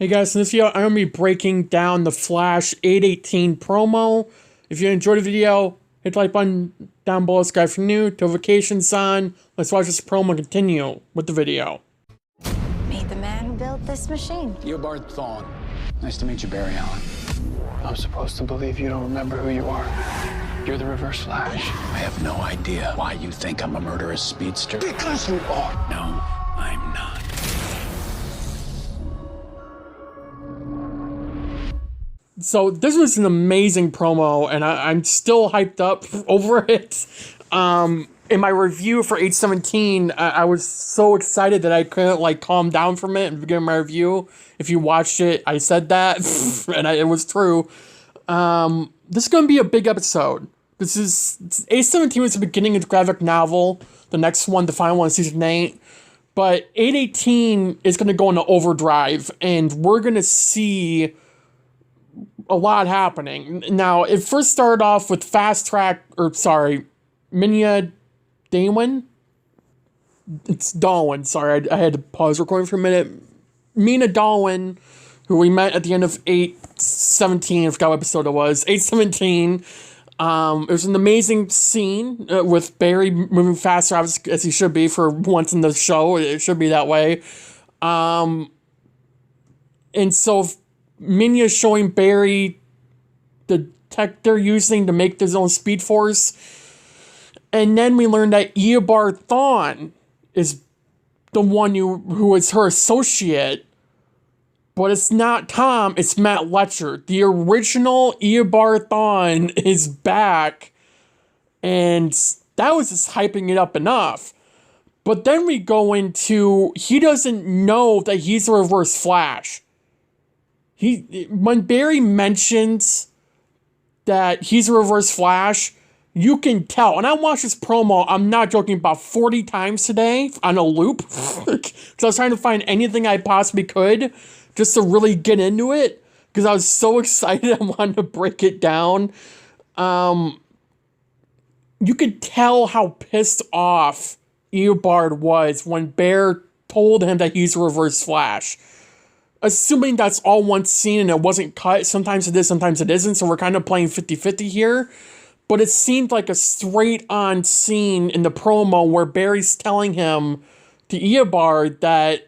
Hey guys, in this video, I'm going to be breaking down the Flash 818 promo. If you enjoyed the video, hit the like button down below, subscribe for new, notifications on. Let's watch this promo and continue with the video. Meet the man who built this machine. You're Bart Thawne. Nice to meet you, Barry Allen. I'm supposed to believe you don't remember who you are. You're the Reverse Flash. I have no idea why you think I'm a murderous speedster. Because you are. No, I'm not. So this was an amazing promo, and I'm still hyped up over it. In my review for 817, I was so excited that I couldn't calm down from it at the beginning of my review. If you watched it, I said that, and it was true. This is going to be a big episode. 817 was the beginning of the graphic novel. The next one, the final one, season 8. But 818 is going to go into overdrive, and we're going to see a lot happening. Now, it first started off with Minya Dawen. It's Dawen, sorry, I had to pause recording for a minute. Mina Dawen, who we met at the end of 817, I forgot what episode it was, 817. It was an amazing scene with Barry moving faster, as he should be for once in the show. It should be that way. And so Minya showing Barry the tech they're using to make their own Speed Force. And then we learned that Eobard Thawne is the one who is her associate. But it's not Tom, it's Matt Letcher. The original Eobard Thawne is back. And that was just hyping it up enough. But then we go into, he doesn't know that he's a Reverse Flash. When Barry mentions that he's a Reverse Flash, you can tell. And I watched this promo, I'm not joking, about 40 times today on a loop. Because I was trying to find anything I possibly could just to really get into it. Because I was so excited I wanted to break it down. You could tell how pissed off Eobard was when Bear told him that he's a Reverse Flash. Assuming that's all one scene and it wasn't cut, sometimes it is, sometimes it isn't, so we're kind of playing 50-50 here. But it seemed like a straight-on scene in the promo where Barry's telling him, to Eobard, that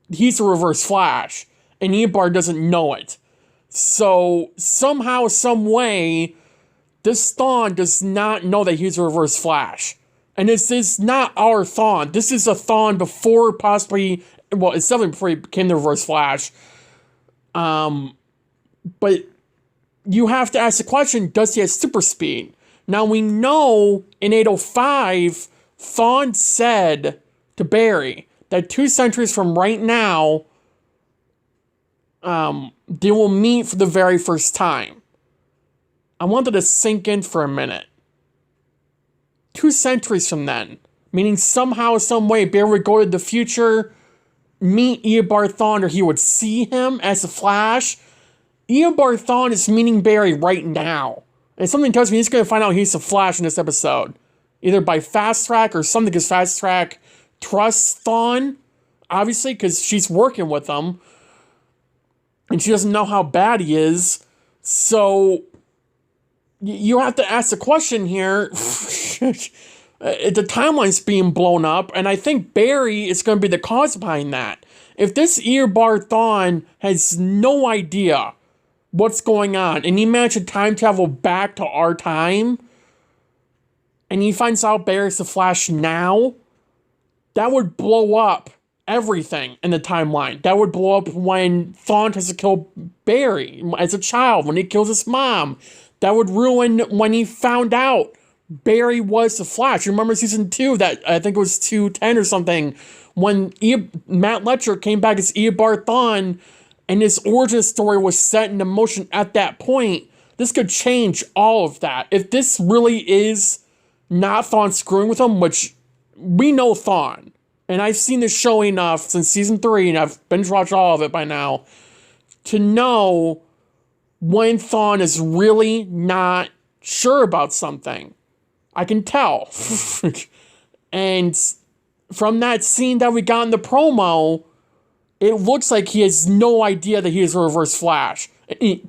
he's a Reverse Flash, and Eobard doesn't know it. So, somehow, some way, this Thawne does not know that he's a Reverse Flash. And this is not our Thawne. This is a Thawne before possibly... Well, it's definitely before he became the Reverse Flash. But you have to ask the question, does he have super speed? Now, we know in 805, Thawne said to Barry that 2 centuries from right now, they will meet for the very first time. I wanted to sink in for a minute. 2 centuries from then, meaning somehow, some way, Barry would go to the future, meet Eobard Thawne, or he would see him as a Flash. Eobard Thawne is meeting Barry right now. And something tells me he's going to find out he's a Flash in this episode. Either by Fast Track or something, because Fast Track trusts Thawne, obviously, because she's working with him. And she doesn't know how bad he is. So, you have to ask the question here. The timeline's being blown up, and I think Barry is going to be the cause behind that. If this Eobard Thawne has no idea what's going on, and he managed to time travel back to our time, and he finds out Barry's the Flash now, that would blow up everything in the timeline. That would blow up when Thawne has to kill Barry as a child, when he kills his mom. That would ruin when he found out Barry was the Flash. You remember season 2, that I think it was 210 or something, when Matt Letcher came back as Eobard Thawne, and his origin story was set into motion at that point. This could change all of that. If this really is not Thawne screwing with him, which we know Thawne, and I've seen this show enough since season 3, and I've binge watched all of it by now, to know when Thawne is really not sure about something. I can tell. And from that scene that we got in the promo, it looks like he has no idea that he is a Reverse Flash. And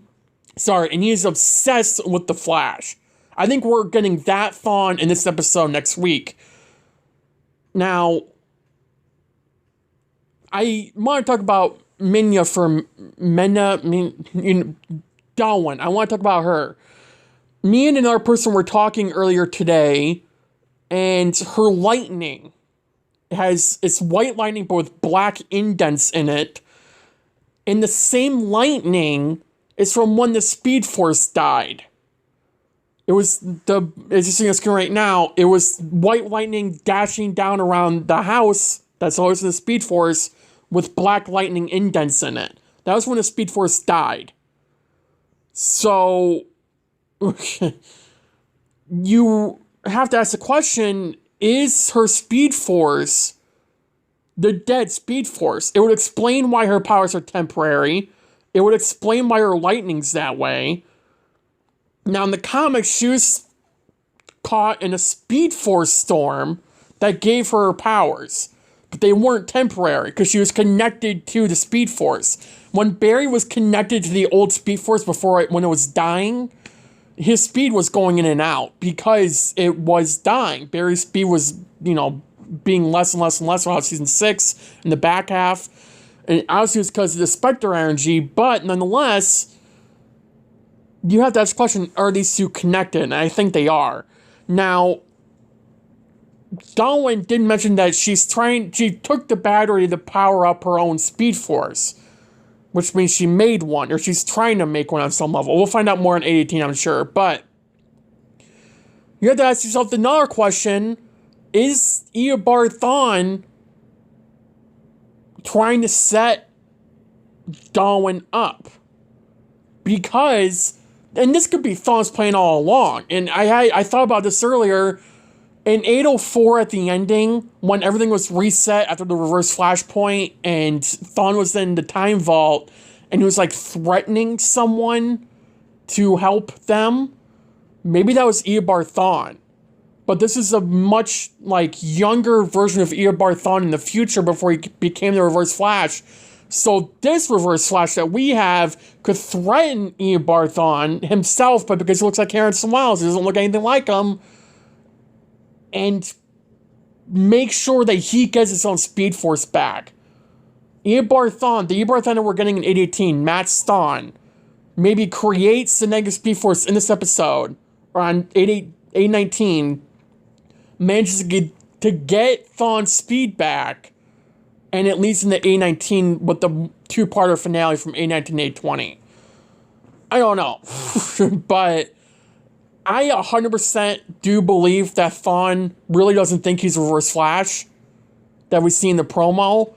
he is obsessed with the Flash. I think we're getting that Thawne in this episode next week. Now, I want to talk about Thawne. I want to talk about her. Me and another person were talking earlier today, and her lightning it's white lightning but with black indents in it. And the same lightning is from when the Speed Force died. It was as you see on the screen right now, it was white lightning dashing down around the house that's always in the Speed Force with black lightning indents in it. That was when the Speed Force died. So, you have to ask the question, is her Speed Force the dead Speed Force? It would explain why her powers are temporary. It would explain why her lightning's that way. Now, in the comics, she was caught in a Speed Force storm that gave her powers. But they weren't temporary, because she was connected to the Speed Force. When Barry was connected to the old Speed Force when it was dying, his speed was going in and out, because it was dying. Barry's speed was, being less and less and less throughout season 6 in the back half. And obviously it's because of the Spectre energy, but nonetheless, you have to ask the question, are these two connected? And I think they are. Now, Thawne did mention that she took the battery to power up her own Speed Force, which means she made one, or she's trying to make one on some level. We'll find out more in 818, I'm sure, but you have to ask yourself another question, is Eobard Thawne trying to set Thawne up? Because, and this could be Thawne's plan all along, and I thought about this earlier. In 804 at the ending, when everything was reset after the reverse flashpoint, and Thawne was in the time vault, and he was like threatening someone to help them, maybe that was Eobard Thawne. But this is a much younger version of Eobard Thawne in the future before he became the Reverse Flash. So this Reverse Flash that we have could threaten Eobard Thawne himself, but because he looks like Harrison Wells, he doesn't look anything like him, and make sure that he gets his own Speed Force back. Eobard Thawne, the Eobard Thawne that we're getting in 818, Matt Stone, maybe creates the negative Speed Force in this episode, or on 819, manages to get Thawne's speed back, and it leads into 819 with the two-parter finale from 819 to 820. I don't know, but I 100% do believe that Thawne really doesn't think he's a Reverse Flash that we see in the promo.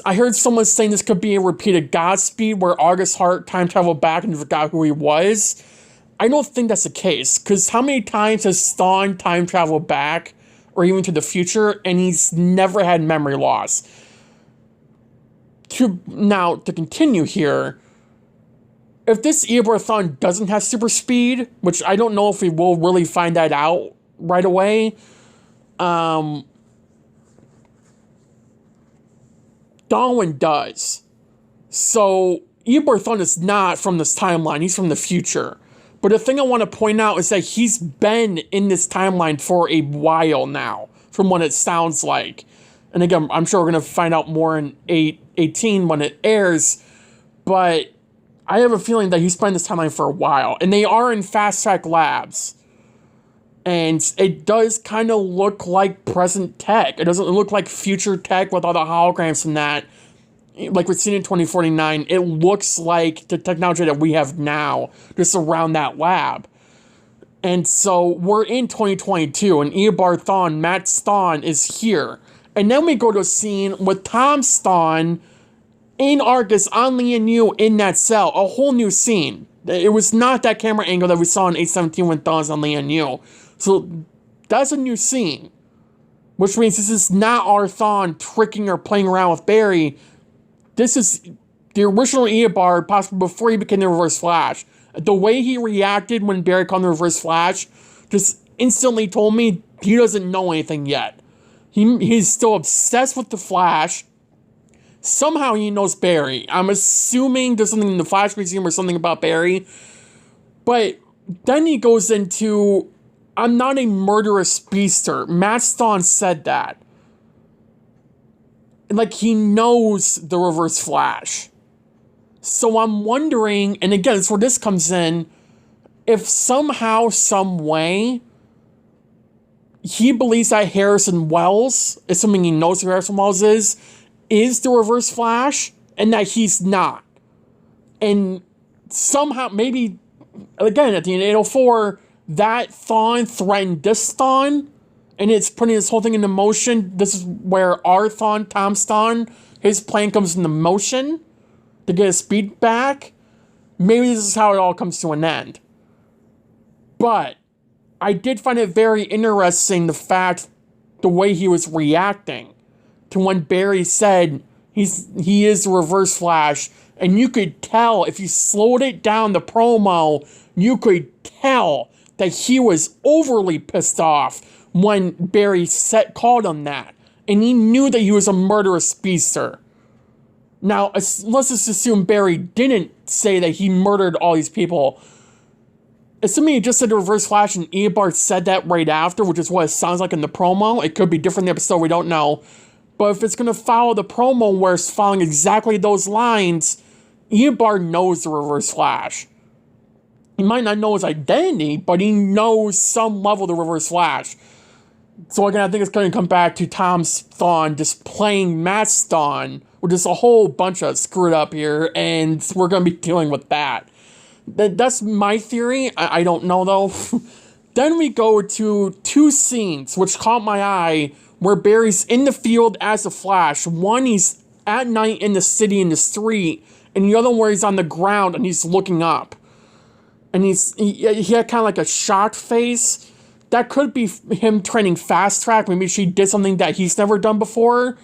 I heard someone saying this could be a repeated Godspeed where August Hart time traveled back and forgot who he was. I don't think that's the case, because how many times has Thawne time traveled back or even to the future and he's never had memory loss? To continue here, if this Eobard Thawne doesn't have super speed, which I don't know if we will really find that out right away, Thawne does. So Eobard Thawne is not from this timeline, he's from the future. But the thing I want to point out is that he's been in this timeline for a while now, from what it sounds like. And again, I'm sure we're going to find out more in 818 when it airs, but I have a feeling that he's been in this timeline for a while. And they are in Fast Track Labs. And it does kind of look like present tech. It doesn't look like future tech with all the holograms and that. Like we've seen in 2049, it looks like the technology that we have now, just around that lab. And so we're in 2022, and Eobard Thawne, Matt Stone, is here. And then we go to a scene with Tom Stone in Argus on Lian Yu in that cell, a whole new scene. It was not that camera angle that we saw in 817 when Thawne's on Lian Yu. So that's a new scene, which means this is not our Thawne tricking or playing around with Barry. This is the original Eobard, possibly before he became the Reverse Flash. The way he reacted when Barry called him the Reverse Flash just instantly told me he doesn't know anything yet. He's still obsessed with the Flash, Somehow he knows Barry. I'm assuming there's something in the Flash Museum or something about Barry. But then he goes into, I'm not a murderous speedster. Matt Thawne said that. And like, he knows the Reverse Flash. So I'm wondering, and again, it's where this comes in, if somehow, some way, he believes that Harrison Wells, assuming he knows who Harrison Wells is the Reverse Flash, and that he's not. And somehow, maybe, again, at the end of 804, that Thawne threatened this Thawne, and it's putting this whole thing into motion. This is where our Thawne, Tom Thawne, his plan comes into motion to get his speed back. Maybe this is how it all comes to an end. But I did find it very interesting, the way he was reacting to when Barry said he is the Reverse Flash, and you could tell, if you slowed it down, the promo, you could tell that he was overly pissed off when Barry called him that. And he knew that he was a murderous speedster. Now, let's just assume Barry didn't say that he murdered all these people. Assuming he just said the Reverse Flash and Eobard said that right after, which is what it sounds like in the promo. It could be different in the episode, we don't know. But if it's going to follow the promo where it's following exactly those lines, Eobard knows the Reverse Flash. He might not know his identity, but he knows some level of the Reverse Flash. So again, I think it's going to come back to Tom Thawne just playing Matt Thawne, which is a whole bunch of screwed up here, and we're going to be dealing with that. That's my theory. I don't know, though. Then we go to two scenes, which caught my eye, where Barry's in the field as the Flash. One, he's at night in the city, in the street, and the other one where he's on the ground and he's looking up. And he had kind of like a shocked face. That could be him training Fast Track. Maybe she did something that he's never done before,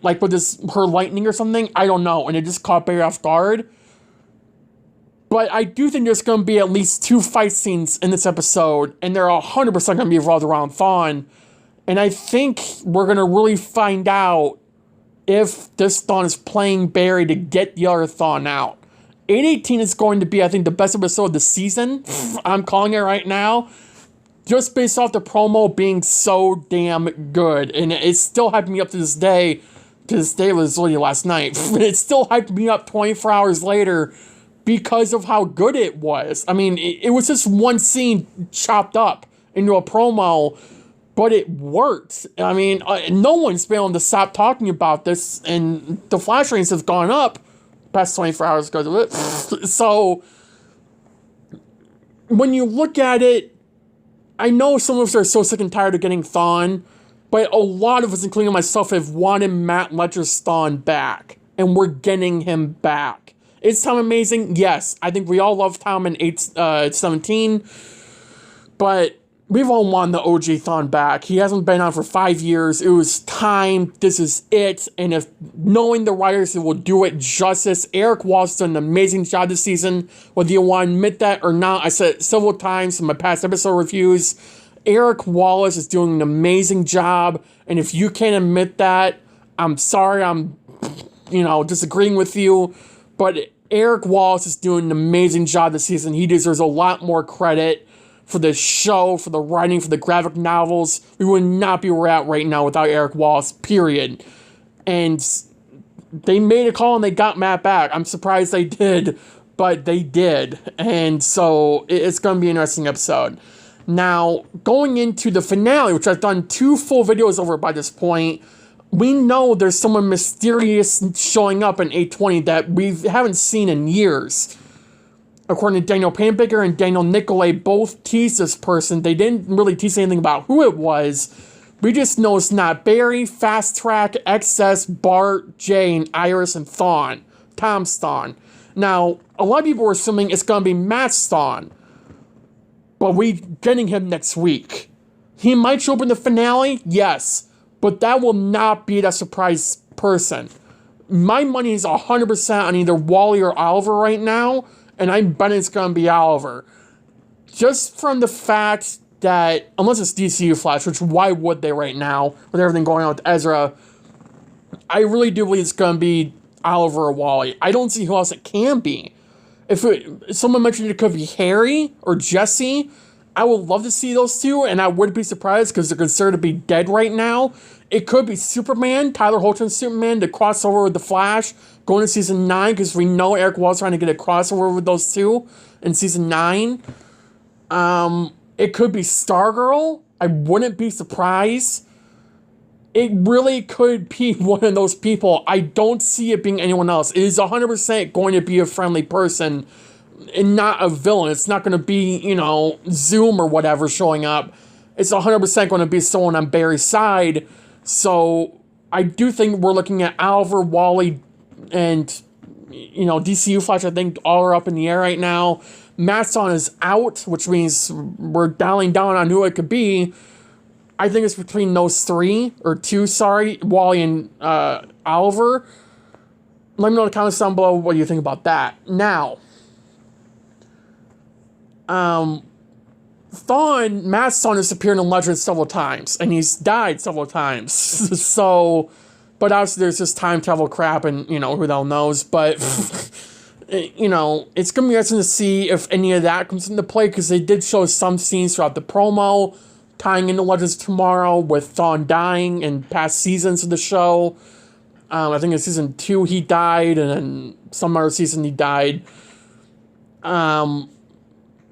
like with her lightning or something. I don't know. And it just caught Barry off guard. But I do think there's going to be at least 2 fight scenes in this episode, and they're 100% going to be revolved around Thawne. And I think we're going to really find out if this Thawne is playing Barry to get the other Thawne out. 818 is going to be, I think, the best episode of the season. I'm calling it right now. Just based off the promo being so damn good. And it's still hyping me up to this day. To this day, it was literally last night. It still hyped me up 24 hours later because of how good it was. I mean, it was just one scene chopped up into a promo, but it worked. I mean, no one's been able to stop talking about this, and the Flash ratings have gone up past 24 hours because of it. So, when you look at it, I know some of us are so sick and tired of getting Thawne, but a lot of us, including myself, have wanted Matt Ledger's Thawne back, and we're getting him back. Is Tom amazing? Yes. I think we all love Tom in 817, but we've all wanted the OG Thawne back. He hasn't been on for 5 years. It was time. This is it. And if knowing the writers, it will do it justice. Eric Wallace done an amazing job this season. Whether you want to admit that or not, I said it several times in my past episode reviews. Eric Wallace is doing an amazing job. And if you can't admit that, I'm sorry. I'm, disagreeing with you. But Eric Wallace is doing an amazing job this season. He deserves a lot more credit for the show, for the writing, for the graphic novels. We would not be where we're at right now without Eric Wallace, period. And they made a call and they got Matt back. I'm surprised they did, but they did. And so it's going to be an interesting episode. Now, going into the finale, which I've done 2 full videos over by this point, we know there's someone mysterious showing up in 820 that we haven't seen in years. According to Daniel Panbaker and Daniel Nicolay, both teased this person. They didn't really tease anything about who it was. We just know it's not Barry, Fast Track, XS, Bart, Jay, and Iris, and Thawne. Tom Thawne. Now, a lot of people were assuming it's going to be Matt Thawne, but we're getting him next week. He might show up in the finale, yes, but that will not be that surprise person. My money is 100% on either Wally or Oliver right now, and I bet it's going to be Oliver. Just from the fact that, unless it's DCU Flash, which why would they right now, with everything going on with Ezra, I really do believe it's going to be Oliver or Wally. I don't see who else it can be. If someone mentioned it could be Harry or Jesse, I would love to see those two, and I wouldn't be surprised because they're considered to be dead right now. It could be Superman, Tyler Hoechling's Superman, to cross over with the Flash, going to season 9, because we know Eric Wall's trying to get a crossover with those two in season 9. It could be Stargirl. I wouldn't be surprised. It really could be one of those people. I don't see it being anyone else. It is 100% going to be a friendly person and not a villain. It's not going to be, Zoom or whatever showing up. It's 100% going to be someone on Barry's side. So I do think we're looking at Oliver, Wally, and, DCU Flash, I think, all are up in the air right now. Matt Stone is out, which means we're dialing down on who it could be. I think it's between those two, Wally and Oliver. Let me know in the comments down below what you think about that. Now, Thawne, Matt Stone has appeared in Legends several times, and he's died several times. So, but obviously there's this time travel crap, and, who the hell knows, but, it's going to be interesting to see if any of that comes into play, because they did show some scenes throughout the promo, tying into Legends Tomorrow with Thawne dying in past seasons of the show. I think in season 2 he died, and then some other season he died.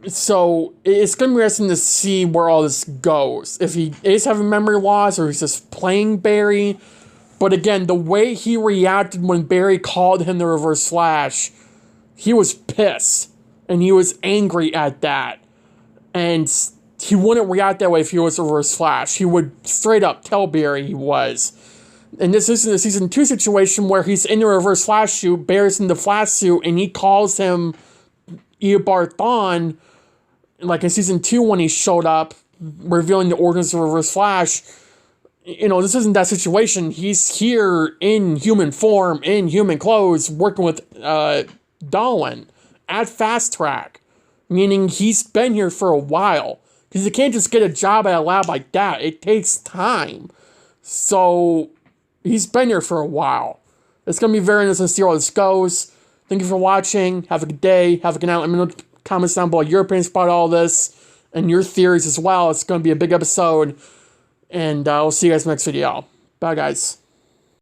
So it's going to be interesting to see where all this goes. If he is having memory loss, or he's just playing Barry. But again, the way he reacted when Barry called him the Reverse Flash, he was pissed. And he was angry at that. And he wouldn't react that way if he was a Reverse Flash. He would straight up tell Barry he was. And this isn't a season 2 situation where he's in the Reverse Flash suit, Barry's in the Flash suit, and he calls him Eobard Thawne, like in season 2 when he showed up, revealing the origins of Reverse Flash. This isn't that situation. He's here in human form, in human clothes, working with Darwin at Fast Track, meaning he's been here for a while. Because you can't just get a job at a lab like that. It takes time. So, he's been here for a while. It's going to be very interesting to see how this goes. Thank you for watching. Have a good day. Have a good night. Let me know in the comments down below your opinions about all this. And your theories as well. It's going to be a big episode. And we'll see you guys in the next video. Bye, guys.